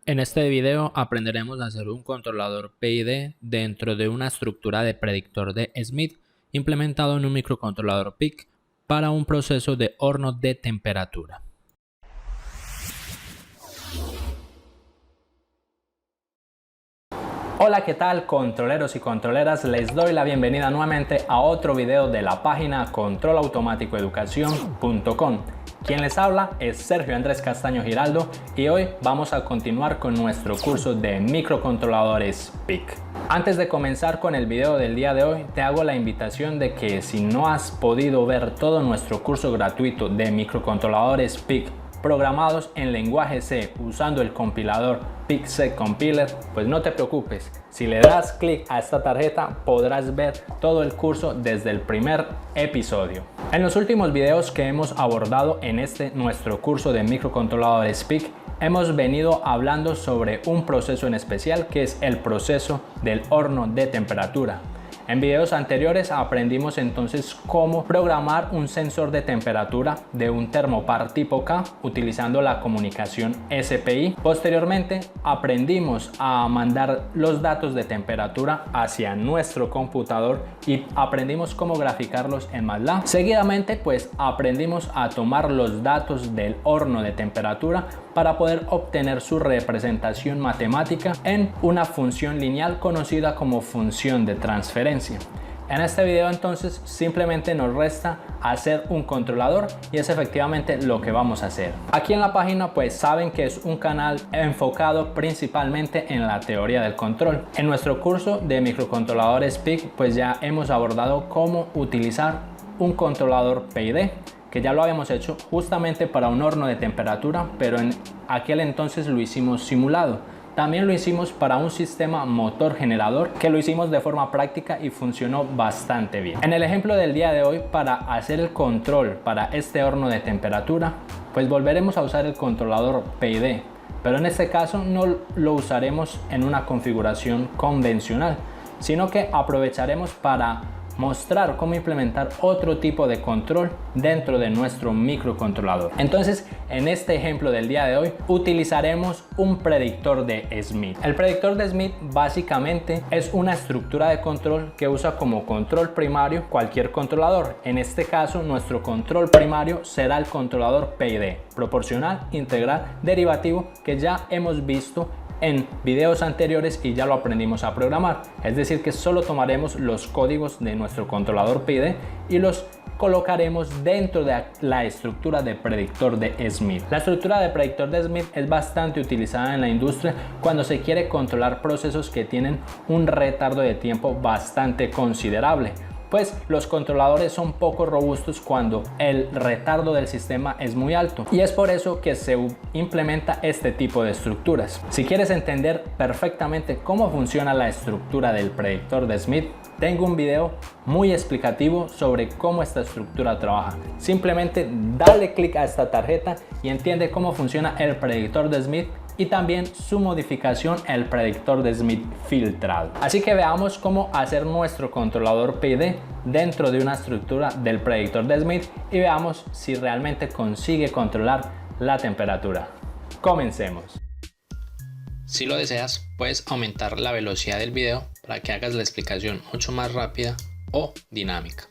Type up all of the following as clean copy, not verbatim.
En este video aprenderemos a hacer un controlador PID dentro de una estructura de predictor de Smith implementado en un microcontrolador PIC para un proceso de horno de temperatura. Hola, ¿qué tal controleros y controleras? Les doy la bienvenida nuevamente a otro video de la página controlautomaticoeducacion.com. Quien les habla es Sergio Andrés Castaño Giraldo y hoy vamos a continuar con nuestro curso de microcontroladores PIC. Antes de comenzar con el video del día de hoy, te hago la invitación de que si no has podido ver todo nuestro curso gratuito de microcontroladores PIC programados en lenguaje C usando el compilador PIC-C Compiler, pues no te preocupes. Si le das clic a esta tarjeta podrás ver todo el curso desde el primer episodio. En los últimos videos que hemos abordado en nuestro curso de microcontroladores PIC, hemos venido hablando sobre un proceso en especial que es el proceso del horno de temperatura. En videos anteriores aprendimos entonces cómo programar un sensor de temperatura de un termopar tipo K utilizando la comunicación SPI. Posteriormente aprendimos a mandar los datos de temperatura hacia nuestro computador y aprendimos cómo graficarlos en MATLAB. Seguidamente pues aprendimos a tomar los datos del horno de temperatura para poder obtener su representación matemática en una función lineal conocida como función de transferencia. En este video entonces simplemente nos resta hacer un controlador y es efectivamente lo que vamos a hacer. Aquí en la página pues saben que es un canal enfocado principalmente en la teoría del control. En nuestro curso de microcontroladores PIC pues ya hemos abordado cómo utilizar un controlador PID, que ya lo habíamos hecho justamente para un horno de temperatura, pero en aquel entonces lo hicimos simulado. También lo hicimos para un sistema motor generador, que lo hicimos de forma práctica y funcionó bastante bien. En el ejemplo del día de hoy, para hacer el control para este horno de temperatura, pues volveremos a usar el controlador PID, pero en este caso no lo usaremos en una configuración convencional, sino que aprovecharemos para mostrar cómo implementar otro tipo de control dentro de nuestro microcontrolador. Entonces, en este ejemplo del día de hoy utilizaremos un predictor de Smith. El predictor de Smith básicamente es una estructura de control que usa como control primario cualquier controlador. En este caso, nuestro control primario será el controlador PID, proporcional, integral, derivativo, que ya hemos visto en videos anteriores y ya lo aprendimos a programar. Es decir, que solo tomaremos los códigos de nuestro controlador PID y los colocaremos dentro de la estructura de predictor de Smith. La estructura de predictor de Smith es bastante utilizada en la industria cuando se quiere controlar procesos que tienen un retardo de tiempo bastante considerable, pues los controladores son poco robustos cuando el retardo del sistema es muy alto, y es por eso que se implementa este tipo de estructuras. Si quieres entender perfectamente cómo funciona la estructura del predictor de Smith, tengo un video muy explicativo sobre cómo esta estructura trabaja. Simplemente dale clic a esta tarjeta y entiende cómo funciona el predictor de Smith y también su modificación, el predictor de Smith filtrado. Así que veamos cómo hacer nuestro controlador PID dentro de una estructura del predictor de Smith y veamos si realmente consigue controlar la temperatura. Comencemos. Si lo deseas, puedes aumentar la velocidad del video para que hagas la explicación mucho más rápida o dinámica.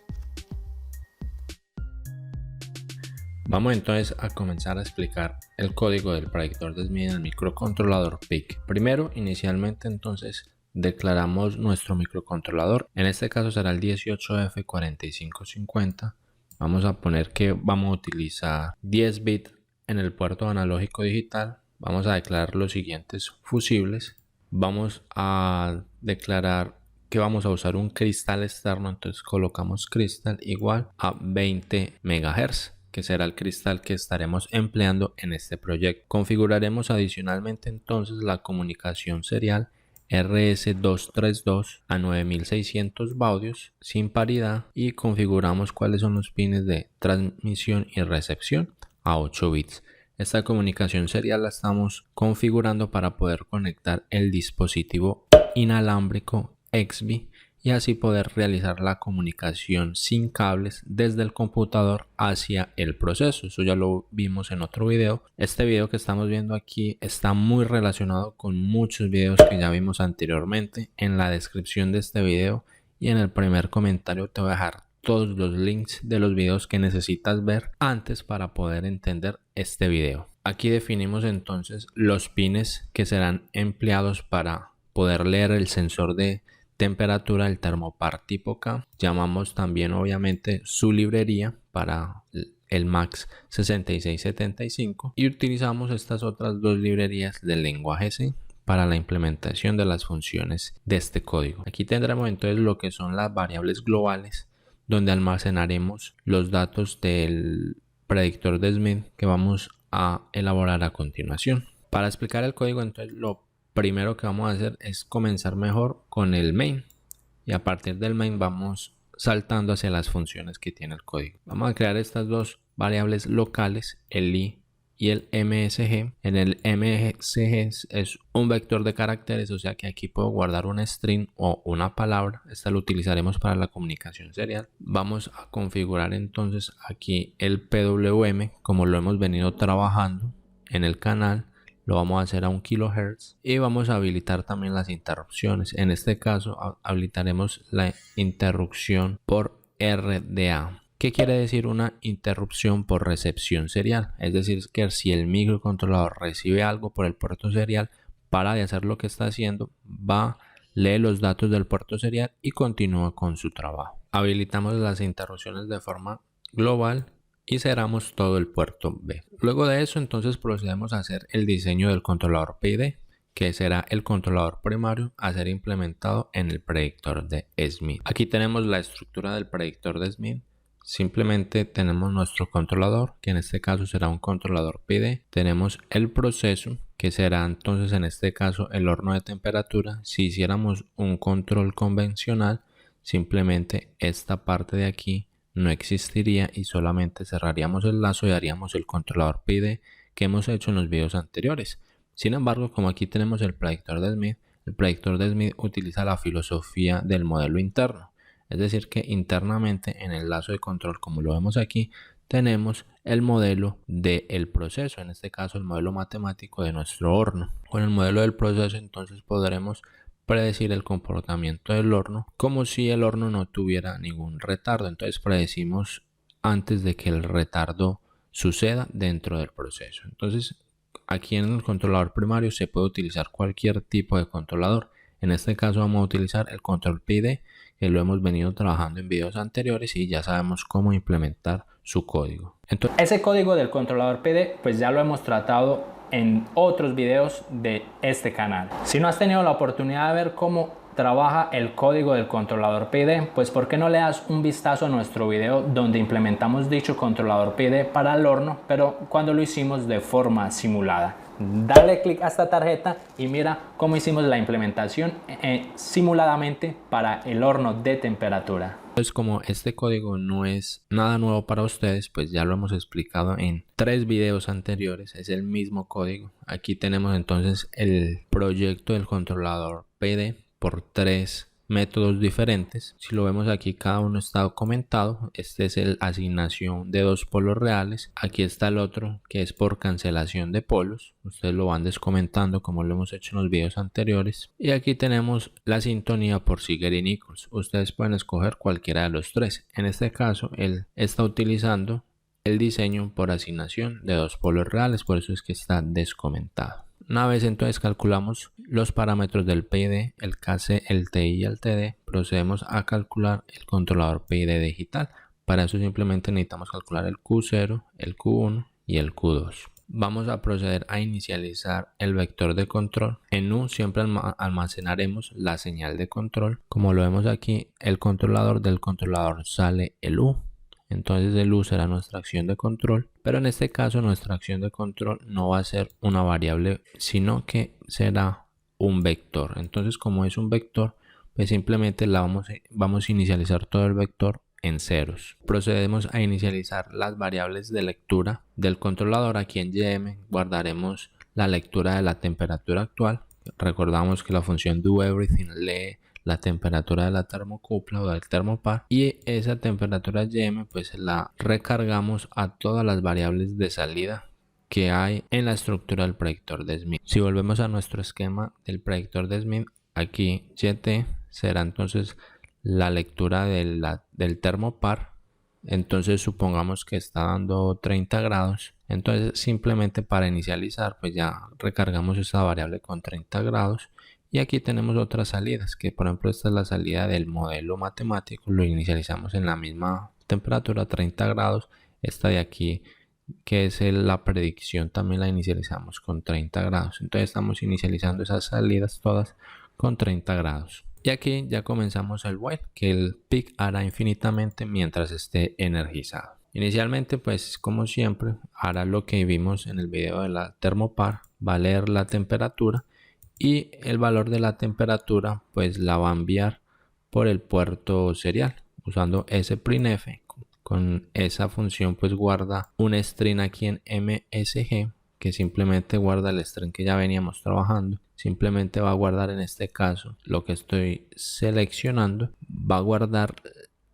Vamos entonces a comenzar a explicar el código del predictor de Smith en el microcontrolador PIC. Primero, inicialmente entonces declaramos nuestro microcontrolador. En este caso será el 18F4550. Vamos a poner que vamos a utilizar 10 bits en el puerto analógico digital. Vamos a declarar los siguientes fusibles. Vamos a declarar que vamos a usar un cristal externo, entonces colocamos cristal igual a 20 MHz. Que será el cristal que estaremos empleando en este proyecto. Configuraremos adicionalmente entonces la comunicación serial RS232 a 9600 baudios sin paridad y configuramos cuáles son los pines de transmisión y recepción a 8 bits. Esta comunicación serial la estamos configurando para poder conectar el dispositivo inalámbrico XBee y así poder realizar la comunicación sin cables desde el computador hacia el proceso. Eso ya lo vimos en otro video. Este video que estamos viendo aquí está muy relacionado con muchos videos que ya vimos anteriormente. En la descripción de este video y en el primer comentario te voy a dejar todos los links de los videos que necesitas ver antes para poder entender este video. Aquí definimos entonces los pines que serán empleados para poder leer el sensor de temperatura del Thermopar tipo K. Llamamos también obviamente su librería para el MAX 6675 y utilizamos estas otras dos librerías del lenguaje C para la implementación de las funciones de este código. Aquí tendremos entonces lo que son las variables globales, donde almacenaremos los datos del predictor de Smith que vamos a elaborar a continuación. Para explicar el código, entonces lo primero que vamos a hacer es comenzar mejor con el main, y a partir del main vamos saltando hacia las funciones que tiene el código. Vamos a crear estas dos variables locales, el i y el msg. En el msg es un vector de caracteres, o sea que aquí puedo guardar un string o una palabra. Esta lo utilizaremos para la comunicación serial. Vamos a configurar entonces aquí el PWM como lo hemos venido trabajando en el canal. Lo vamos a hacer a 1 kHz y vamos a habilitar también las interrupciones. En este caso habilitaremos la interrupción por RDA. ¿Qué quiere decir una interrupción por recepción serial? Es decir, que si el microcontrolador recibe algo por el puerto serial, para de hacer lo que está haciendo, lee los datos del puerto serial y continúa con su trabajo. Habilitamos las interrupciones de forma global y cerramos todo el puerto B. Luego de eso, entonces procedemos a hacer el diseño del controlador PID, que será el controlador primario a ser implementado en el predictor de Smith. Aquí tenemos la estructura del predictor de Smith. Simplemente tenemos nuestro controlador, que en este caso será un controlador PID. Tenemos el proceso, que será entonces en este caso el horno de temperatura. Si hiciéramos un control convencional, simplemente esta parte de aquí no existiría y solamente cerraríamos el lazo y haríamos el controlador PID que hemos hecho en los videos anteriores. Sin embargo, como aquí tenemos el predictor de Smith, el predictor de Smith utiliza la filosofía del modelo interno. Es decir que internamente en el lazo de control, como lo vemos aquí, tenemos el modelo del proceso, en este caso el modelo matemático de nuestro horno. Con el modelo del proceso entonces podremos predecir el comportamiento del horno como si el horno no tuviera ningún retardo. Entonces predecimos antes de que el retardo suceda dentro del proceso. Entonces aquí en el controlador primario se puede utilizar cualquier tipo de controlador. En este caso vamos a utilizar el control PID, que lo hemos venido trabajando en videos anteriores y ya sabemos cómo implementar su código. Entonces, ese código del controlador PID pues ya lo hemos tratado en otros videos de este canal. Si no has tenido la oportunidad de ver cómo trabaja el código del controlador PID, pues ¿por qué no le das un vistazo a nuestro video donde implementamos dicho controlador PID para el horno, pero cuando lo hicimos de forma simulada? Dale clic a esta tarjeta y mira cómo hicimos la implementación simuladamente para el horno de temperatura. Pues como este código no es nada nuevo para ustedes, pues ya lo hemos explicado en 3 videos anteriores, es el mismo código. Aquí tenemos entonces el proyecto del controlador PID por 3 métodos diferentes. Si lo vemos aquí, cada uno está documentado. Este es el asignación de 2 polos reales. Aquí está el otro que es por cancelación de polos. Ustedes lo van descomentando como lo hemos hecho en los videos anteriores. Y aquí tenemos la sintonía por Ziegler y Nichols. Ustedes pueden escoger cualquiera de los 3. En este caso, él está utilizando el diseño por asignación de 2 polos reales, por eso es que está descomentado. Una vez entonces calculamos los parámetros del PID, el KC, el TI y el TD, procedemos a calcular el controlador PID digital. Para eso simplemente necesitamos calcular el Q0, el Q1 y el Q2. Vamos a proceder a inicializar el vector de control. En U siempre almacenaremos la señal de control. Como lo vemos aquí, el controlador del controlador sale el U. Entonces el U será nuestra acción de control, pero en este caso nuestra acción de control no va a ser una variable, sino que será un vector. Entonces, como es un vector, pues simplemente vamos a inicializar todo el vector en ceros. Procedemos a inicializar las variables de lectura del controlador. Aquí en YM guardaremos la lectura de la temperatura actual. Recordamos que la función doEverything lee la temperatura de la termocupla o del termopar, y esa temperatura YM pues la recargamos a todas las variables de salida que hay en la estructura del predictor de Smith. Si volvemos a nuestro esquema del predictor de Smith, aquí YT será entonces la lectura del termopar. Entonces supongamos que está dando 30 grados. Entonces simplemente para inicializar pues ya recargamos esa variable con 30 grados. Y aquí tenemos otras salidas, que por ejemplo esta es la salida del modelo matemático. Lo inicializamos en la misma temperatura, 30 grados. Esta de aquí, que es la predicción, también la inicializamos con 30 grados. Entonces estamos inicializando esas salidas todas con 30 grados. Y aquí ya comenzamos el while, que el peak hará infinitamente mientras esté energizado. Inicialmente pues como siempre hará lo que vimos en el video de la termopar, va a leer la temperatura y el valor de la temperatura pues la va a enviar por el puerto serial usando sprintf. Con esa función pues guarda un string aquí en MSG, que simplemente guarda el string que ya veníamos trabajando. Simplemente va a guardar en este caso lo que estoy seleccionando, va a guardar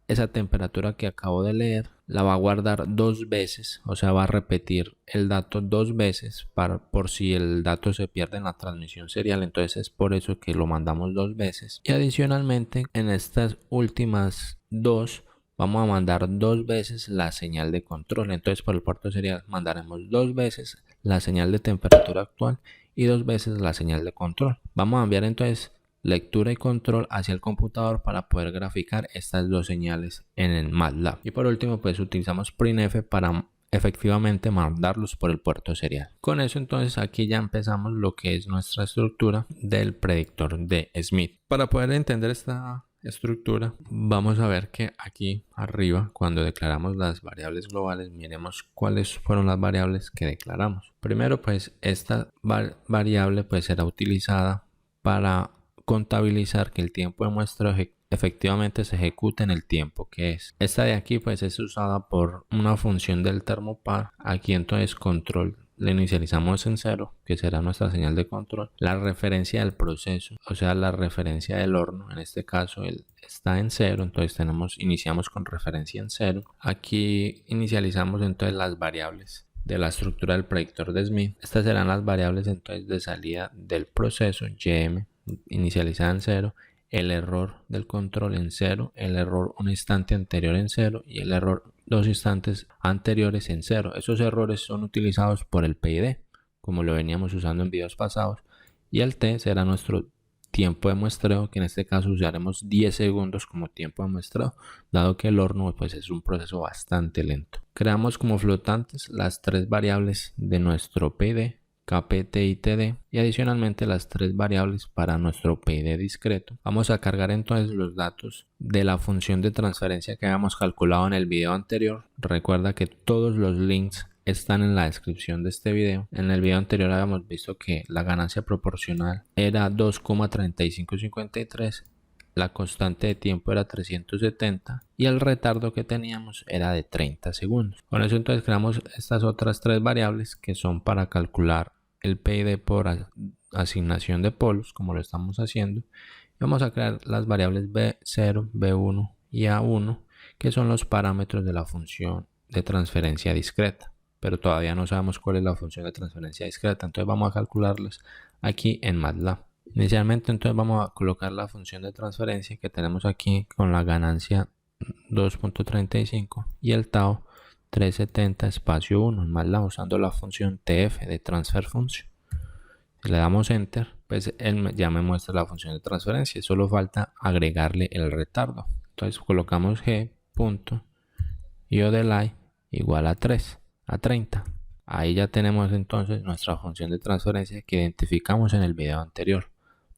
esa temperatura que acabo de leer, la va a guardar dos veces, o sea va a repetir el dato dos veces por si el dato se pierde en la transmisión serial. Entonces es por eso que lo mandamos dos veces, y adicionalmente en estas últimas dos vamos a mandar dos veces la señal de control. Entonces por el puerto serial mandaremos dos veces la señal de temperatura actual y dos veces la señal de control. Vamos a enviar entonces lectura y control hacia el computador para poder graficar estas dos señales en el MATLAB. Y por último pues utilizamos printf para efectivamente mandarlos por el puerto serial. Con eso entonces aquí ya empezamos lo que es nuestra estructura del predictor de Smith. Para poder entender esta estructura, vamos a ver que aquí arriba, cuando declaramos las variables globales, miremos cuáles fueron las variables que declaramos. Primero pues esta variable pues será utilizada para contabilizar que el tiempo de muestreo efectivamente se ejecute en el tiempo que es. Esta de aquí pues es usada por una función del termopar. Aquí entonces control le inicializamos en 0, que será nuestra señal de control. La referencia del proceso, o sea la referencia del horno, en este caso está en 0, entonces iniciamos con referencia en 0. Aquí inicializamos entonces las variables de la estructura del predictor de Smith. Estas serán las variables entonces de salida del proceso, YM inicializada en 0, el error del control en 0, el error un instante anterior en 0 y el error dos instantes anteriores en 0. Esos errores son utilizados por el PID, como lo veníamos usando en videos pasados, y el T será nuestro tiempo de muestreo, que en este caso usaremos 10 segundos como tiempo de muestreo, dado que el horno pues es un proceso bastante lento. Creamos como flotantes las tres variables de nuestro PID, KPT y TD, y adicionalmente las tres variables para nuestro PID discreto. Vamos a cargar entonces los datos de la función de transferencia que habíamos calculado en el video anterior. Recuerda que todos los links están en la descripción de este video. En el video anterior habíamos visto que la ganancia proporcional era 2,3553, la constante de tiempo era 370 y el retardo que teníamos era de 30 segundos. Con eso entonces creamos estas otras tres variables que son para calcular el PID por asignación de polos, como lo estamos haciendo. Y vamos a crear las variables B0, B1 y A1, que son los parámetros de la función de transferencia discreta. Pero todavía no sabemos cuál es la función de transferencia discreta, entonces vamos a calcularlas aquí en MATLAB. Inicialmente entonces vamos a colocar la función de transferencia que tenemos aquí con la ganancia 2.35 y el tau 370 espacio 1 en MATLAB usando la función TF de transfer function. Si le damos enter, pues él ya me muestra la función de transferencia, solo falta agregarle el retardo. Entonces colocamos g punto io del i igual a 3 a 30. Ahí ya tenemos entonces nuestra función de transferencia que identificamos en el video anterior.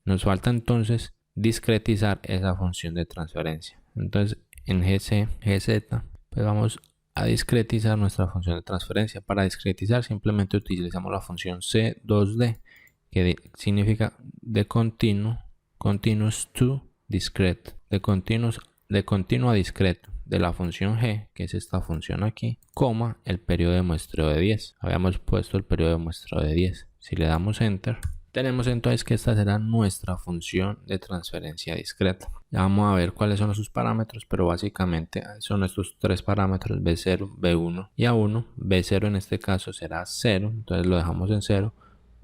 Nos falta entonces discretizar esa función de transferencia. Entonces en gz pues vamos a discretizar nuestra función de transferencia. Para discretizar simplemente utilizamos la función c2d, que significa de continuo, continuous to discrete, de continuo a discreto, de la función g, que es esta función aquí, coma el periodo de muestreo de 10. Habíamos puesto el periodo de muestreo de 10. Si le damos enter, Tenemos entonces que esta será nuestra función de transferencia discreta. Ya vamos a ver cuáles son sus parámetros, pero básicamente son estos tres parámetros: B0, B1 y A1. B0 en este caso será 0, entonces lo dejamos en 0.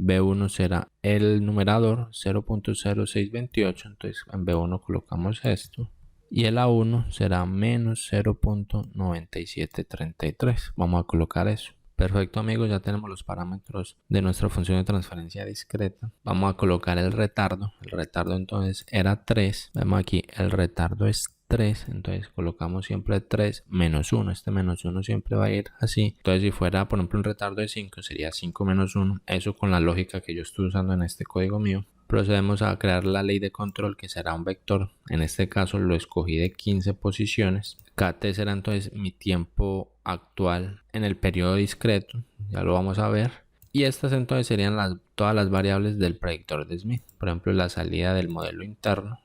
B1 será el numerador 0.0628, entonces en B1 colocamos esto. Y el A1 será menos 0.9733. Vamos a colocar eso. Perfecto, amigos, ya tenemos los parámetros de nuestra función de transferencia discreta. Vamos a colocar el retardo. El retardo entonces era 3. Vemos aquí, el retardo es 3. Entonces colocamos siempre 3 menos 1. Este menos 1 siempre va a ir así. Entonces si fuera, por ejemplo, un retardo de 5, sería 5 menos 1. Eso con la lógica que yo estoy usando en este código mío. Procedemos a crear la ley de control, que será un vector. En este caso lo escogí de 15 posiciones. KT será entonces mi tiempo actual en el periodo discreto. Ya lo vamos a ver. Y estas entonces serían todas las variables del predictor de Smith. Por ejemplo, la salida del modelo interno,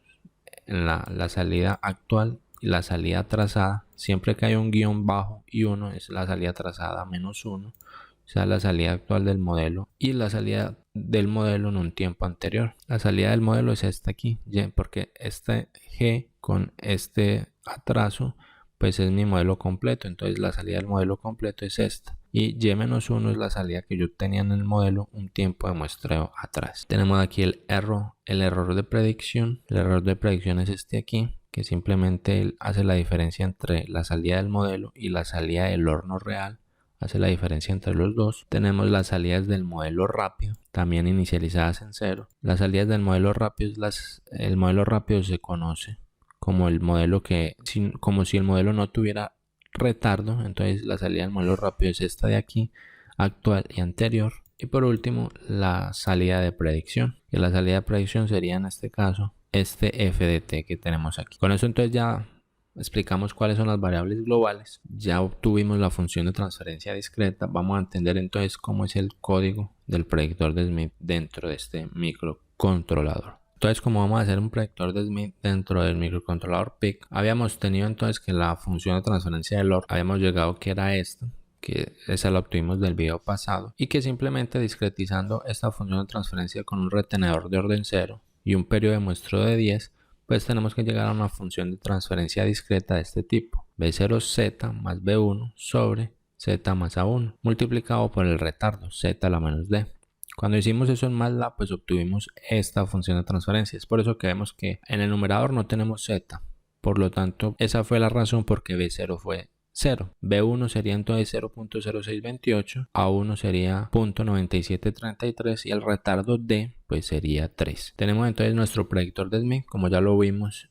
la salida actual y la salida trazada. Siempre que hay un guión bajo y 1 es la salida trazada menos 1. O sea, la salida actual del modelo y la salida del modelo en un tiempo anterior. La salida del modelo es esta aquí, porque este G con este atraso pues es mi modelo completo. Entonces la salida del modelo completo es esta. Y Y-1 es la salida que yo tenía en el modelo un tiempo de muestreo atrás. Tenemos aquí el error de predicción. El error de predicción es este aquí, que simplemente hace la diferencia entre la salida del modelo y la salida del horno real. Hace la diferencia entre los dos. Tenemos las salidas del modelo rápido, también inicializadas en 0. Las salidas del modelo rápido, el modelo rápido se conoce como el modelo como si el modelo no tuviera retardo. Entonces la salida del modelo rápido es esta de aquí, actual y anterior. Y por último, la salida de predicción. Y la salida de predicción sería en este caso este f de t que tenemos aquí. Con eso entonces ya explicamos cuáles son las variables globales. Ya obtuvimos la función de transferencia discreta. Vamos a entender entonces cómo es el código del predictor de Smith dentro de este microcontrolador. Entonces, como vamos a hacer un predictor de Smith dentro del microcontrolador PIC, habíamos tenido entonces que la función de transferencia del OR, habíamos llegado que era esta, que esa la obtuvimos del video pasado, y que simplemente discretizando esta función de transferencia con un retenedor de orden 0 y un periodo de muestreo de 10, pues tenemos que llegar a una función de transferencia discreta de este tipo: B0z más B1 sobre z más A1 multiplicado por el retardo z a la menos d. Cuando hicimos eso en MATLAB, pues obtuvimos esta función de transferencia. Es por eso que vemos que en el numerador no tenemos z. Por lo tanto, esa fue la razón por qué B0 fue 0. B1 sería entonces 0.0628, A1 sería 0.9733 y el retardo D pues sería 3. Tenemos entonces nuestro predictor de Smith, como ya lo vimos,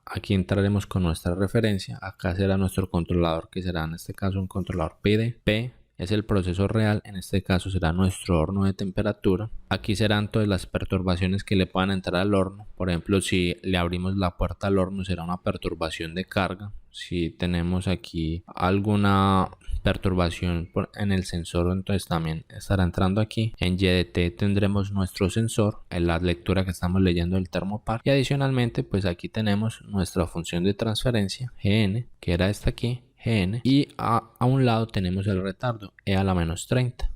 aquí entraremos con nuestra referencia. Acá será nuestro controlador, que será en este caso un controlador PD. P es el proceso real, en este caso será nuestro horno de temperatura. Aquí serán todas las perturbaciones que le puedan entrar al horno. Por ejemplo, si le abrimos la puerta al horno será una perturbación de carga. Si tenemos aquí alguna perturbación en el sensor, entonces también estará entrando aquí. En YDT tendremos nuestro sensor, en la lectura que estamos leyendo del termopar, y adicionalmente pues aquí tenemos nuestra función de transferencia GN, que era esta aquí, GN, y a un lado tenemos el retardo E a la menos 30,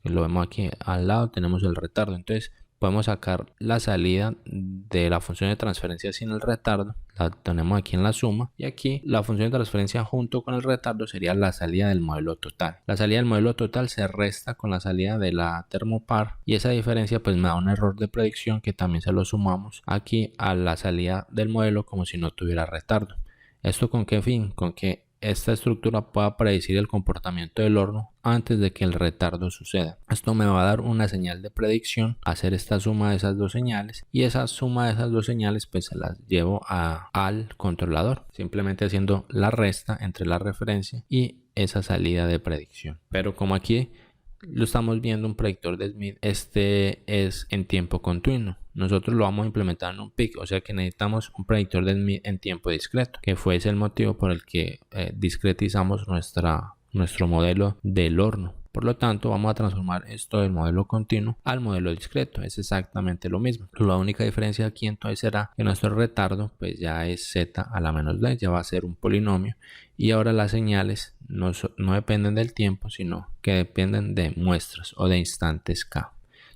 que lo vemos aquí al lado, tenemos el retardo. Entonces podemos sacar la salida de la función de transferencia sin el retardo, la tenemos aquí en la suma, y aquí la función de transferencia junto con el retardo sería la salida del modelo total. La salida del modelo total se resta con la salida de la termopar, y esa diferencia pues me da un error de predicción que también se lo sumamos aquí a la salida del modelo como si no tuviera retardo. ¿Esto con qué fin? Con que esta estructura pueda predecir el comportamiento del horno antes de que el retardo suceda. Esto me va a dar una señal de predicción, hacer esta suma de esas dos señales, y esa suma de esas dos señales pues se las llevo al controlador, simplemente haciendo la resta entre la referencia y esa salida de predicción. Pero como aquí lo estamos viendo un predictor de Smith, este es en tiempo continuo. Nosotros lo vamos a implementar en un PIC, o sea que necesitamos un predictor de Smith en tiempo discreto, que fue ese el motivo por el que discretizamos nuestro modelo del horno. Por lo tanto, vamos a transformar esto del modelo continuo al modelo discreto. Es exactamente lo mismo. La única diferencia aquí entonces será que nuestro retardo pues ya es z a la menos d, ya va a ser un polinomio, y ahora las señales no dependen del tiempo, sino que dependen de muestras o de instantes k.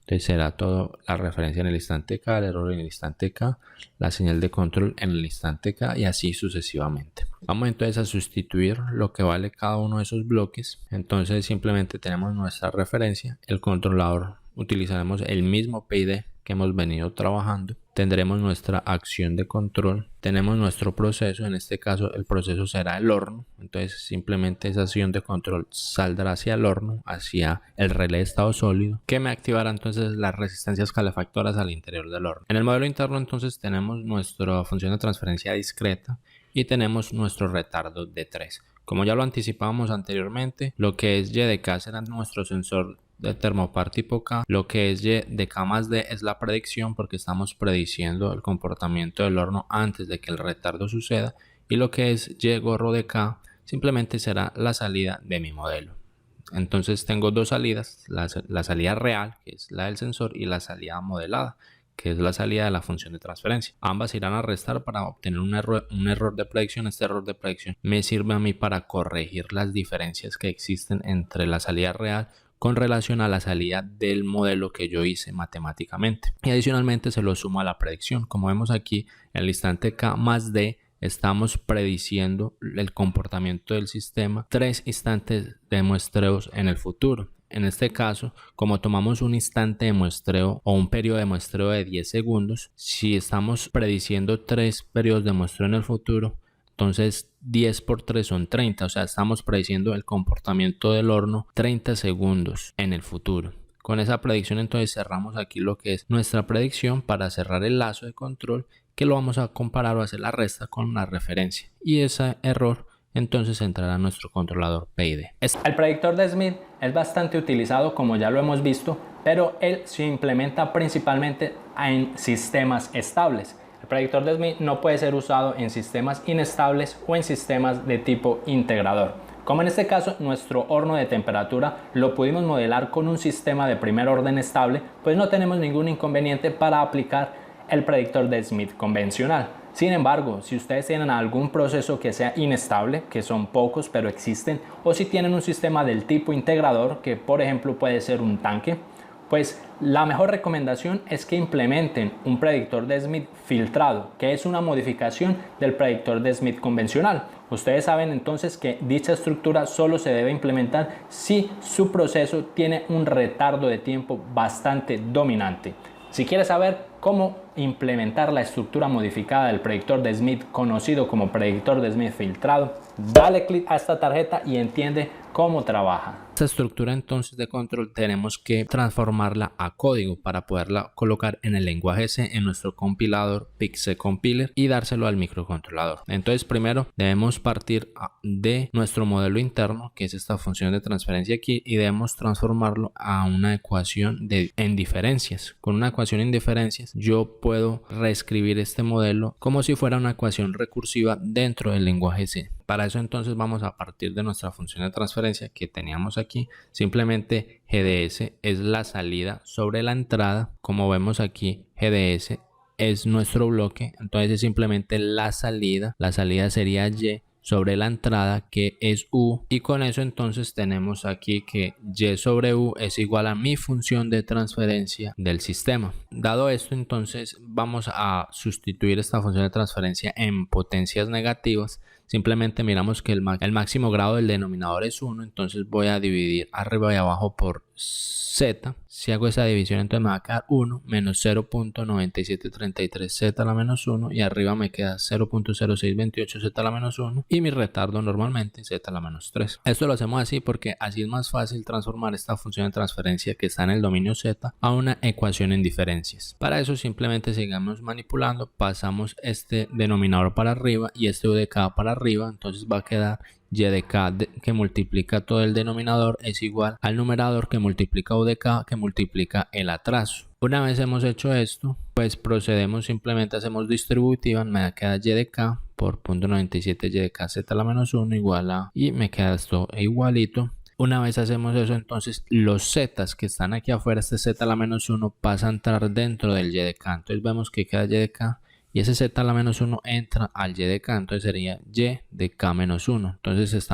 Entonces será todo la referencia en el instante K, el error en el instante K, la señal de control en el instante K y así sucesivamente. Vamos entonces a sustituir lo que vale cada uno de esos bloques. Entonces simplemente tenemos nuestra referencia, el controlador, utilizaremos el mismo PID que hemos venido trabajando. Tendremos nuestra acción de control, tenemos nuestro proceso, en este caso el proceso será el horno, entonces simplemente esa acción de control saldrá hacia el horno, hacia el relé de estado sólido, que me activará entonces las resistencias calefactoras al interior del horno. En el modelo interno entonces tenemos nuestra función de transferencia discreta y tenemos nuestro retardo de 3. Como ya lo anticipábamos anteriormente, lo que es Y de K será nuestro sensor de termopar tipo K, lo que es Y de K más D es la predicción porque estamos prediciendo el comportamiento del horno antes de que el retardo suceda, y lo que es Y gorro de K simplemente será la salida de mi modelo. Entonces tengo dos salidas, la salida real, que es la del sensor, y la salida modelada, que es la salida de la función de transferencia. Ambas irán a restar para obtener un error de predicción. Este error de predicción me sirve a mí para corregir las diferencias que existen entre la salida real con relación a la salida del modelo que yo hice matemáticamente. Y adicionalmente se lo sumo a la predicción. Como vemos aquí, en el instante K más D, estamos prediciendo el comportamiento del sistema 3 instantes de muestreos en el futuro. En este caso, como tomamos un instante de muestreo o un periodo de muestreo de 10 segundos, si estamos prediciendo 3 periodos de muestreo en el futuro, entonces 10 por 3 son 30, o sea, estamos prediciendo el comportamiento del horno 30 segundos en el futuro. Con esa predicción entonces cerramos aquí lo que es nuestra predicción para cerrar el lazo de control, que lo vamos a comparar o hacer la resta con la referencia, y ese error entonces entrará nuestro controlador PID. El predictor de Smith es bastante utilizado, como ya lo hemos visto, pero él se implementa principalmente en sistemas estables. El predictor de Smith no puede ser usado en sistemas inestables o en sistemas de tipo integrador. Como en este caso, nuestro horno de temperatura lo pudimos modelar con un sistema de primer orden estable, pues no tenemos ningún inconveniente para aplicar el predictor de Smith convencional. Sin embargo, si ustedes tienen algún proceso que sea inestable, que son pocos pero existen, o si tienen un sistema del tipo integrador, que por ejemplo puede ser un tanque, pues la mejor recomendación es que implementen un predictor de Smith filtrado, que es una modificación del predictor de Smith convencional. Ustedes saben entonces que dicha estructura solo se debe implementar si su proceso tiene un retardo de tiempo bastante dominante. Si quieres saber cómo implementar la estructura modificada del predictor de Smith, conocido como predictor de Smith filtrado, dale clic a esta tarjeta y entiende cómo trabaja. Esta estructura entonces de control tenemos que transformarla a código para poderla colocar en el lenguaje C en nuestro compilador PIC-C Compiler y dárselo al microcontrolador. Entonces primero debemos partir de nuestro modelo interno, que es esta función de transferencia aquí, y debemos transformarlo a una ecuación en diferencias. Con una ecuación en diferencias yo puedo reescribir este modelo como si fuera una ecuación recursiva dentro del lenguaje C. Para eso entonces vamos a partir de nuestra función de transferencia que teníamos aquí. Simplemente GDS es la salida sobre la entrada. Como vemos aquí, GDS es nuestro bloque, entonces es simplemente la salida. La salida sería Y sobre la entrada, que es U, y con eso entonces tenemos aquí que Y sobre U es igual a mi función de transferencia del sistema. Dado esto, entonces vamos a sustituir esta función de transferencia en potencias negativas. Simplemente miramos que el máximo grado del denominador es 1, entonces voy a dividir arriba y abajo por Z. Si hago esa división, entonces me va a quedar 1 menos 0.9733 Z a la menos 1, y arriba me queda 0.0628 Z a la menos 1, y mi retardo normalmente Z a la menos 3. Esto lo hacemos así porque así es más fácil transformar esta función de transferencia que está en el dominio Z a una ecuación en diferencias. Para eso simplemente sigamos manipulando, pasamos este denominador para arriba y este U de K para arriba, entonces va a quedar Y de K que multiplica todo el denominador es igual al numerador que multiplica U de K que multiplica el atraso. Una vez hemos hecho esto, pues procedemos, simplemente hacemos distributiva, me queda Y de K por 0.97 Y de K Z a la menos 1 igual a, y me queda esto igualito. Una vez hacemos eso, entonces los Z's que están aquí afuera, este Z a la menos 1, pasa a entrar dentro del Y de K. Entonces vemos que queda Y de K y ese z a la menos 1 entra al y de k, entonces sería y de k menos 1. Entonces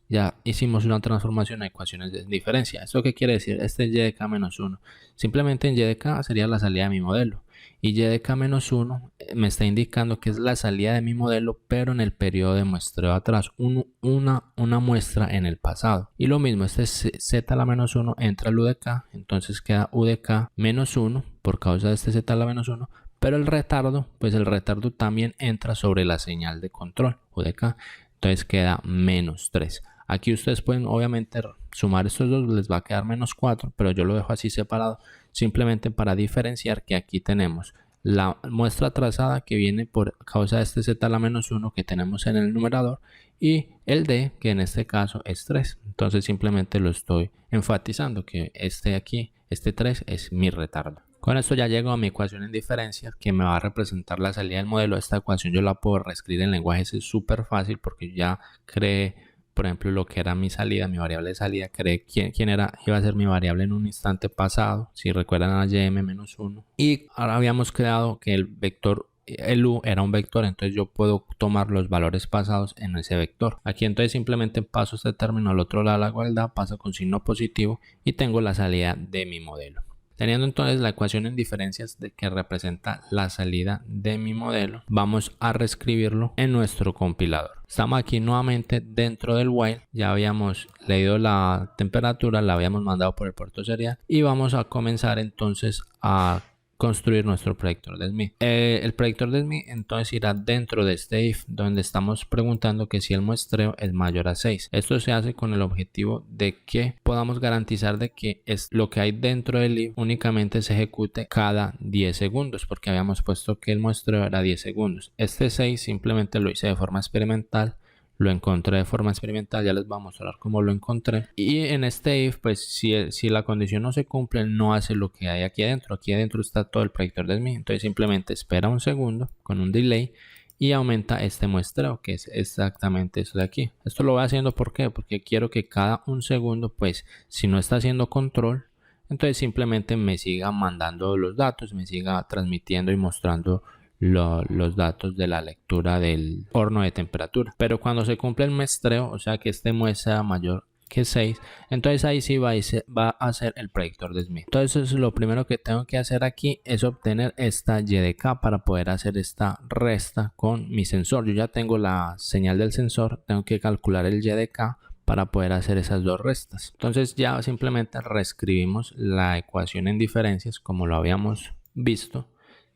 ya hicimos una transformación a ecuaciones de diferencia. ¿Esto qué quiere decir? Este es y de k menos 1. Simplemente en y de k sería la salida de mi modelo. Y y de k menos 1 me está indicando que es la salida de mi modelo, pero en el periodo de muestreo atrás, una muestra en el pasado. Y lo mismo, este z a la menos 1 entra al u de k, entonces queda u de k menos 1 por causa de este z a la menos 1, pero el retardo, pues el retardo también entra sobre la señal de control, u de k, entonces queda menos 3. Aquí ustedes pueden obviamente sumar estos dos, les va a quedar menos 4, pero yo lo dejo así separado simplemente para diferenciar que aquí tenemos la muestra trazada que viene por causa de este z a la menos 1 que tenemos en el numerador y el d, que en este caso es 3. Entonces simplemente lo estoy enfatizando que este 3 es mi retardo. Con esto ya llego a mi ecuación en diferencias que me va a representar la salida del modelo. Esta ecuación yo la puedo reescribir en lenguaje C súper fácil porque ya creé, por ejemplo, lo que era mi salida, mi variable de salida, creé quién iba a ser mi variable en un instante pasado, si recuerdan a ym-1. Y ahora habíamos creado que el vector, el u era un vector, entonces yo puedo tomar los valores pasados en ese vector. Aquí entonces simplemente paso este término al otro lado de la igualdad, paso con signo positivo y tengo la salida de mi modelo. Teniendo entonces la ecuación en diferencias de que representa la salida de mi modelo, vamos a reescribirlo en nuestro compilador. Estamos aquí nuevamente dentro del while, ya habíamos leído la temperatura, la habíamos mandado por el puerto serial y vamos a comenzar entonces a construir nuestro predictor de Smith. El predictor de Smith entonces irá dentro de este if donde estamos preguntando que si el muestreo es mayor a 6. Esto se hace con el objetivo de que podamos garantizar de que lo que hay dentro del if únicamente se ejecute cada 10 segundos porque habíamos puesto que el muestreo era 10 segundos. Este 6 simplemente lo hice de forma experimental. Lo encontré de forma experimental, ya les voy a mostrar cómo lo encontré. Y en este if, pues si la condición no se cumple, no hace lo que hay aquí adentro. Aquí adentro está todo el predictor de Smith. Entonces simplemente espera un segundo con un delay y aumenta este muestreo, que es exactamente eso de aquí. Esto lo voy haciendo ¿por qué? Porque quiero que cada un segundo, pues si no está haciendo control, entonces simplemente me siga mandando los datos, me siga transmitiendo y mostrando los datos de la lectura del horno de temperatura. Pero cuando se cumple el muestreo, o sea que este muestra mayor que 6, entonces ahí sí va a hacer el predictor de Smith. Entonces lo primero que tengo que hacer aquí es obtener esta y de k para poder hacer esta resta con mi sensor. Yo ya tengo la señal del sensor, tengo que calcular el y de k para poder hacer esas dos restas. Entonces ya simplemente reescribimos la ecuación en diferencias como lo habíamos visto.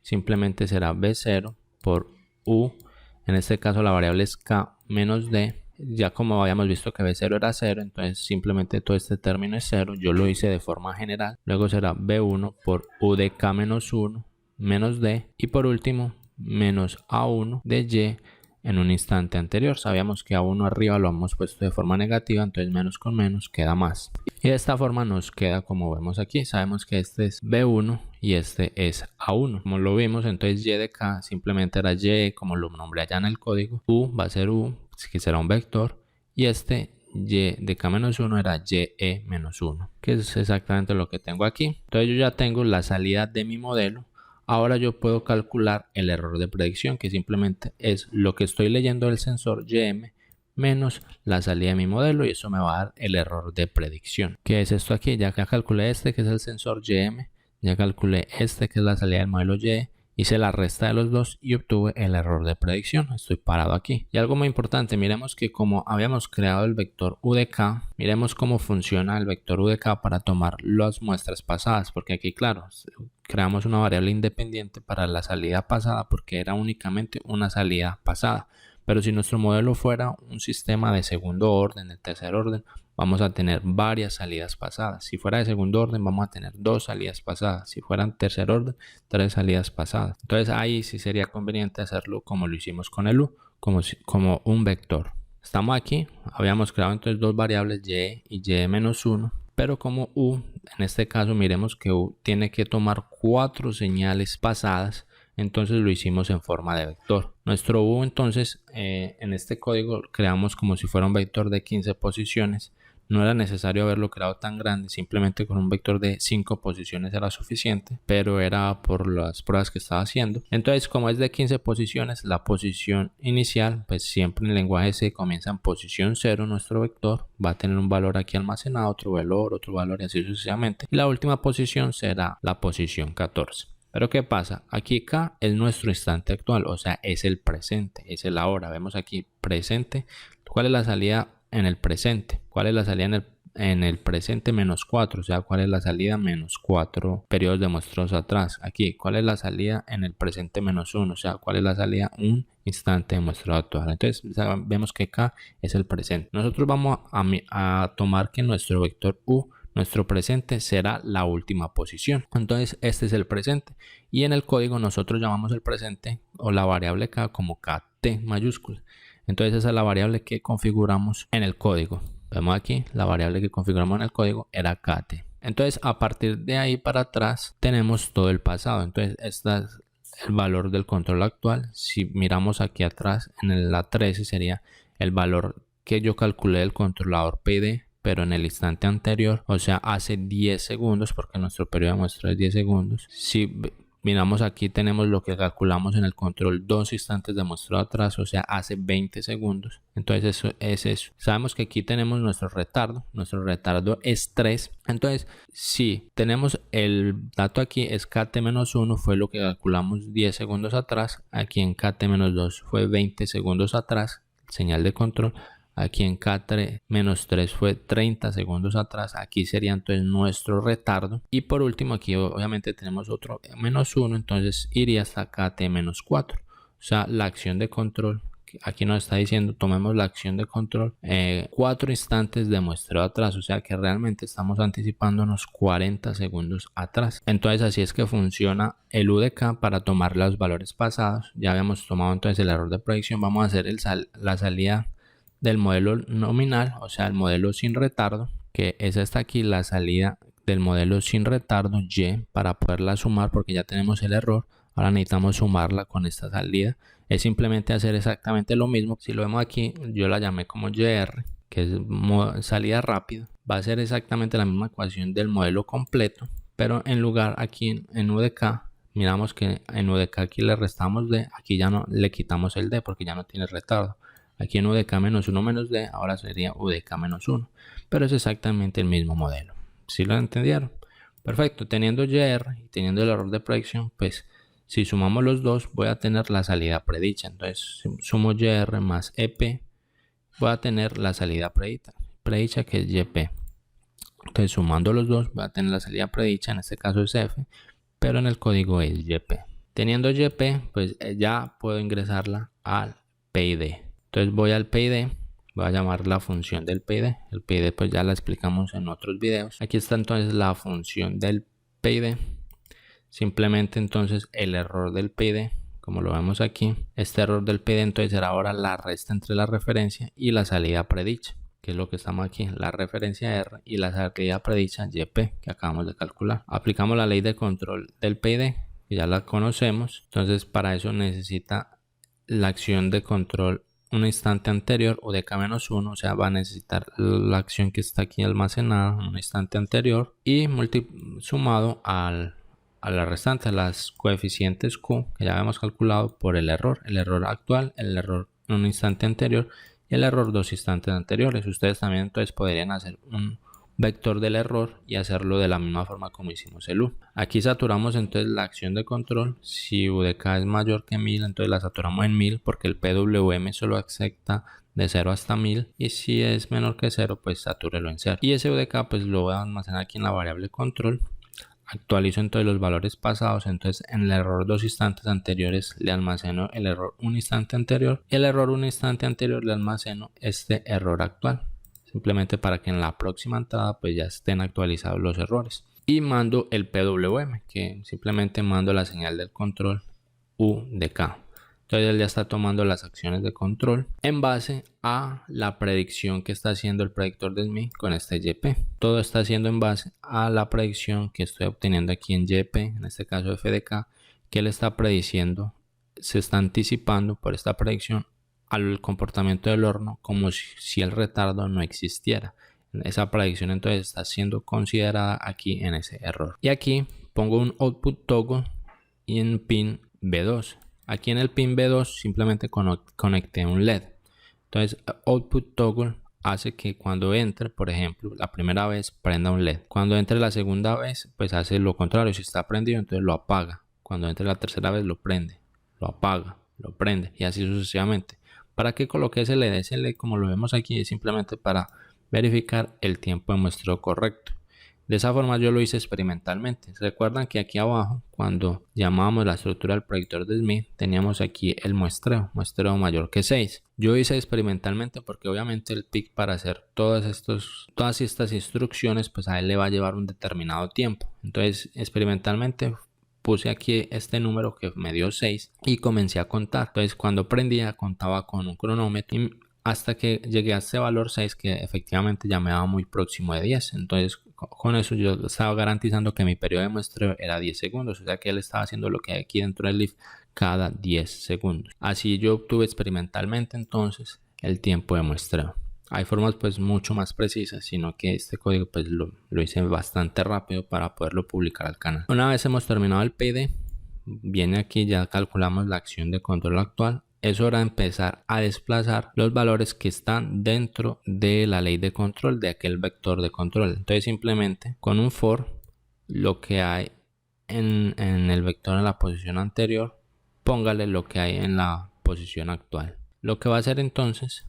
Simplemente será b0 por u, en este caso la variable es k menos d, ya como habíamos visto que b0 era 0, entonces simplemente todo este término es 0, yo lo hice de forma general, luego será b1 por u de k menos 1 menos d, y por último menos a1 de y en un instante anterior. Sabíamos que a1 arriba lo hemos puesto de forma negativa, entonces menos con menos queda más. Y de esta forma nos queda como vemos aquí. Sabemos que este es b1 y este es a1. Como lo vimos, entonces y de k simplemente era y, como lo nombré allá en el código. U va a ser u, que será un vector. Y este y de k menos 1 era y menos 1, que es exactamente lo que tengo aquí. Entonces yo ya tengo la salida de mi modelo. Ahora yo puedo calcular el error de predicción, que simplemente es lo que estoy leyendo del sensor ym menos la salida de mi modelo, y eso me va a dar el error de predicción. ¿Qué es esto aquí? Ya calculé este que es el sensor ym, ya calculé este que es la salida del modelo y, hice la resta de los dos y obtuve el error de predicción. Estoy parado aquí. Y algo muy importante, miremos que como habíamos creado el vector u de k, miremos cómo funciona el vector u de k para tomar las muestras pasadas, porque aquí claro, creamos una variable independiente para la salida pasada porque era únicamente una salida pasada. Pero si nuestro modelo fuera un sistema de segundo orden, de tercer orden, vamos a tener varias salidas pasadas. Si fuera de segundo orden, vamos a tener 2 salidas pasadas. Si fueran tercer orden, 3 salidas pasadas. Entonces ahí sí sería conveniente hacerlo como lo hicimos con el u, como un vector. Estamos aquí, habíamos creado entonces dos variables y y y-1, pero como u, en este caso miremos que u tiene que tomar 4 señales pasadas, entonces lo hicimos en forma de vector. Nuestro u entonces en este código creamos como si fuera un vector de 15 posiciones. No era necesario haberlo creado tan grande, simplemente con un vector de 5 posiciones era suficiente, pero era por las pruebas que estaba haciendo. Entonces, como es de 15 posiciones, la posición inicial, pues siempre en el lenguaje C comienza en posición 0, nuestro vector va a tener un valor aquí almacenado, otro valor y así sucesivamente. Y la última posición será la posición 14. Pero ¿qué pasa? Aquí K es nuestro instante actual, o sea, es el presente, es el ahora. Vemos aquí presente. ¿Cuál es la salida en el presente? ¿Cuál es la salida en el presente? Menos 4, o sea, ¿cuál es la salida? Menos 4 periodos de muestros atrás. Aquí, ¿cuál es la salida en el presente? Menos 1, o sea, ¿cuál es la salida? Un instante de muestreo actual. Entonces, vemos que K es el presente. Nosotros vamos a tomar que nuestro vector U, nuestro presente, será la última posición. Entonces, este es el presente. Y en el código nosotros llamamos el presente o la variable K como KT mayúscula. Entonces esa es la variable que configuramos en el código. Vemos aquí, la variable que configuramos en el código era KT. Entonces a partir de ahí para atrás tenemos todo el pasado. Entonces este es el valor del control actual. Si miramos aquí atrás en la 13 sería el valor que yo calculé del controlador PID, pero en el instante anterior, o sea hace 10 segundos, porque nuestro periodo de muestra es 10 segundos. Si miramos aquí tenemos lo que calculamos en el control 2 instantes de muestreo atrás, o sea hace 20 segundos. Entonces eso es eso. Sabemos que aquí tenemos nuestro retardo es 3. Entonces si tenemos el dato aquí es KT-1, fue lo que calculamos 10 segundos atrás. Aquí en KT-2 fue 20 segundos atrás, señal de control. Aquí en K3-3 fue 30 segundos atrás. Aquí sería entonces nuestro retardo. Y por último aquí obviamente tenemos otro -1. Entonces iría hasta KT-4. O sea, la acción de control. Aquí nos está diciendo, tomemos la acción de control 4 instantes de muestreo atrás. O sea que realmente estamos anticipándonos 40 segundos atrás. Entonces así es que funciona el UDK para tomar los valores pasados. Ya habíamos tomado entonces el error de predicción. Vamos a hacer la salida del modelo nominal, o sea el modelo sin retardo, que es esta aquí, la salida del modelo sin retardo Y, para poderla sumar porque ya tenemos el error. Ahora necesitamos sumarla con esta salida. Es simplemente hacer exactamente lo mismo. Si lo vemos aquí, yo la llamé como YR, que es salida rápida. Va a ser exactamente la misma ecuación del modelo completo, pero en lugar aquí en UDK, miramos que en UDK aquí le restamos D, aquí ya no le quitamos el D porque ya no tiene retardo. Aquí en UDK-1 menos D, ahora sería UDK-1. Pero es exactamente el mismo modelo. ¿Sí lo entendieron? Perfecto. Teniendo YR y teniendo el error de predicción, pues si sumamos los dos, voy a tener la salida predicha. Entonces, si sumo YR más EP, voy a tener la salida predicha que es YP. Entonces, sumando los dos, voy a tener la salida predicha, en este caso es F, pero en el código es YP. Teniendo YP, pues ya puedo ingresarla al PID. Entonces voy al PID, voy a llamar la función del PID. El PID pues ya la explicamos en otros videos. Aquí está entonces la función del PID. Simplemente entonces el error del PID, como lo vemos aquí. Este error del PID entonces será ahora la resta entre la referencia y la salida predicha, que es lo que estamos aquí, la referencia R y la salida predicha YP que acabamos de calcular. Aplicamos la ley de control del PID, que ya la conocemos. Entonces para eso necesita la acción de control un instante anterior o de K-1, o sea va a necesitar la acción que está aquí almacenada un instante anterior y sumado a la restante, a las coeficientes Q que ya habíamos calculado por el error actual, el error un instante anterior y el error 2 instantes anteriores. Ustedes también entonces podrían hacer un vector del error y hacerlo de la misma forma como hicimos el U. Aquí saturamos entonces la acción de control. Si UDK es mayor que 1000, entonces la saturamos en 1000 porque el PWM solo acepta de 0 hasta 1000 y si es menor que 0 pues satúrelo en 0. Y ese UDK pues lo voy a almacenar aquí en la variable control. Actualizo entonces los valores pasados, entonces en el error 2 instantes anteriores le almaceno el error 1 instante anterior y el error 1 instante anterior le almaceno este error actual. Simplemente para que en la próxima entrada pues ya estén actualizados los errores. Y mando el PWM, que simplemente mando la señal del control UDK. Entonces él ya está tomando las acciones de control en base a la predicción que está haciendo el predictor de SMI con este YP. Todo está haciendo en base a la predicción que estoy obteniendo aquí en YP, en este caso FDK, que él está prediciendo, se está anticipando por esta predicción al comportamiento del horno como si el retardo no existiera. Esa predicción entonces está siendo considerada aquí en ese error. Y aquí pongo un output toggle y en pin B2. Aquí en el pin B2 simplemente conecté un LED. Entonces output toggle hace que cuando entre, por ejemplo, la primera vez prenda un LED. Cuando entre la segunda vez, pues hace lo contrario. Si está prendido, entonces lo apaga. Cuando entre la tercera vez, lo prende, lo apaga, lo prende y así sucesivamente. ¿Para qué coloqué ese LED? Ese LED, como lo vemos aquí, es simplemente para verificar el tiempo de muestreo correcto. De esa forma yo lo hice experimentalmente. Recuerdan que aquí abajo, cuando llamábamos la estructura del predictor de Smith, teníamos aquí el muestreo mayor que 6. Yo hice experimentalmente porque obviamente el PIC, para hacer todas estas instrucciones, pues a él le va a llevar un determinado tiempo. Entonces experimentalmente puse aquí este número que me dio 6 y comencé a contar. Entonces cuando prendía contaba con un cronómetro hasta que llegué a este valor 6, que efectivamente ya me daba muy próximo de 10. Entonces con eso yo estaba garantizando que mi periodo de muestreo era 10 segundos. O sea que él estaba haciendo lo que hay aquí dentro del Leaf cada 10 segundos. Así yo obtuve experimentalmente entonces el tiempo de muestreo. Hay formas pues mucho más precisas, sino que este código pues lo hice bastante rápido para poderlo publicar al canal. Una vez hemos terminado el PID, viene aquí, ya calculamos la acción de control actual. Es hora de empezar a desplazar los valores que están dentro de la ley de control, de aquel vector de control. Entonces simplemente con un for, lo que hay en el vector en la posición anterior, póngale lo que hay en la posición actual. Lo que va a hacer entonces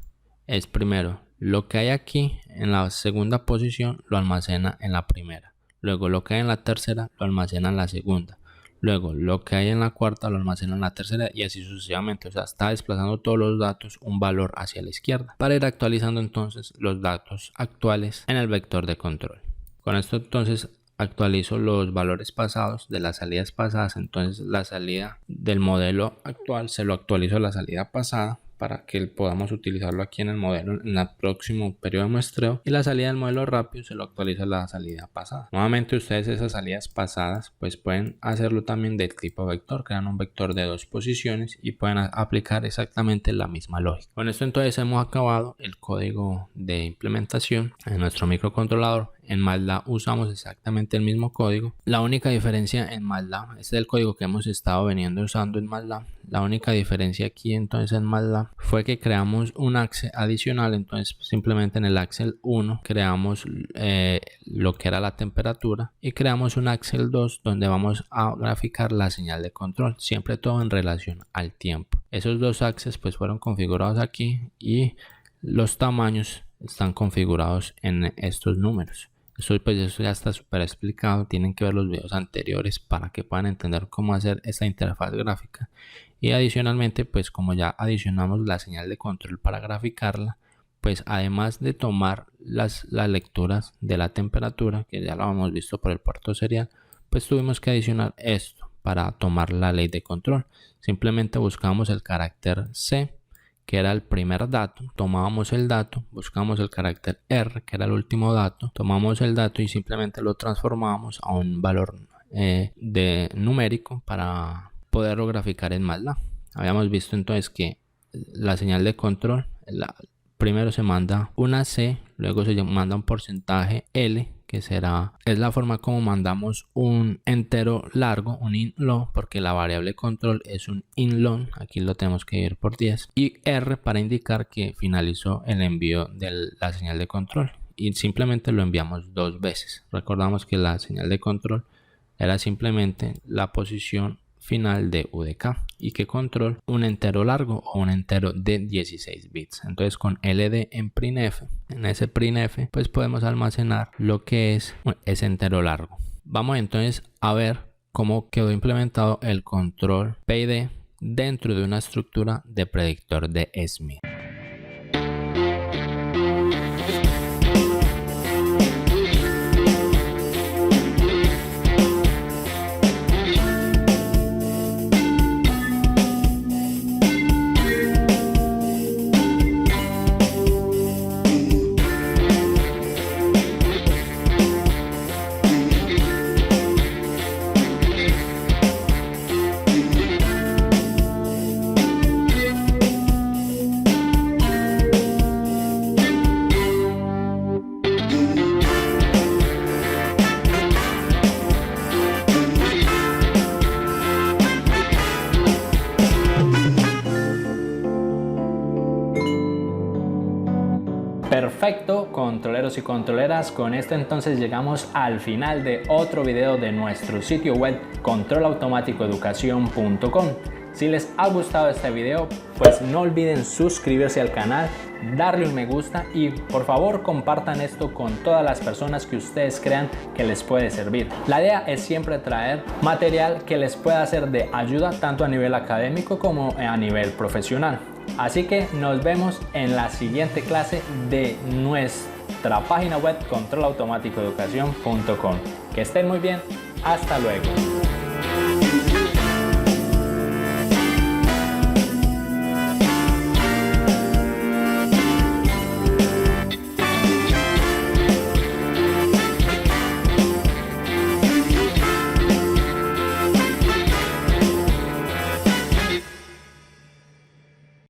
es, primero, lo que hay aquí en la segunda posición lo almacena en la primera. Luego lo que hay en la tercera lo almacena en la segunda. Luego lo que hay en la cuarta lo almacena en la tercera y así sucesivamente. O sea, está desplazando todos los datos un valor hacia la izquierda para ir actualizando entonces los datos actuales en el vector de control. Con esto entonces actualizo los valores pasados de las salidas pasadas. Entonces la salida del modelo actual se lo actualizo a la salida pasada para que podamos utilizarlo aquí en el modelo en el próximo periodo de muestreo, y la salida del modelo rápido se lo actualiza a la salida pasada. Nuevamente ustedes esas salidas pasadas pues pueden hacerlo también del tipo vector, crean un vector de 2 posiciones y pueden aplicar exactamente la misma lógica. Con esto entonces hemos acabado el código de implementación en nuestro microcontrolador. En MATLAB usamos exactamente el mismo código. La única diferencia en MATLAB, este es el código que hemos estado veniendo usando en MATLAB. La única diferencia aquí entonces en MATLAB fue que creamos un axel adicional. Entonces simplemente en el axel 1 creamos lo que era la temperatura y creamos un axel 2 donde vamos a graficar la señal de control, siempre todo en relación al tiempo. Esos dos axes pues fueron configurados aquí y los tamaños están configurados en estos números. Eso ya está súper explicado, tienen que ver los videos anteriores para que puedan entender cómo hacer esta interfaz gráfica. Y adicionalmente, pues como ya adicionamos la señal de control para graficarla, pues además de tomar las lecturas de la temperatura, que ya lo hemos visto por el puerto serial, pues tuvimos que adicionar esto para tomar la ley de control. Simplemente buscamos el carácter C, que era el primer dato, tomábamos el dato, buscamos el carácter R, que era el último dato, tomamos el dato y simplemente lo transformamos a un valor de numérico para poderlo graficar en MATLAB. Habíamos visto entonces que la señal de control, primero se manda una C, luego se manda un porcentaje L, que es la forma como mandamos un entero largo, un int long, porque la variable control es un int long, aquí lo tenemos que dividir por 10, y R para indicar que finalizó el envío de la señal de control, y simplemente lo enviamos 2 veces. Recordamos que la señal de control era simplemente la posición final de UDK y que control un entero largo o un entero de 16 bits. Entonces con LD en printf, en ese printf pues podemos almacenar lo que es ese entero largo. Vamos entonces a ver cómo quedó implementado el control PID dentro de una estructura de predictor de Smith. Perfecto, controleros y controleras, con esto entonces llegamos al final de otro video de nuestro sitio web controlautomaticoeducacion.com. Si les ha gustado este video, pues no olviden suscribirse al canal, darle un me gusta y por favor compartan esto con todas las personas que ustedes crean que les puede servir. La idea es siempre traer material que les pueda ser de ayuda tanto a nivel académico como a nivel profesional. Así que nos vemos en la siguiente clase de nuestra página web controlautomaticoeducacion.com. Que estén muy bien, hasta luego.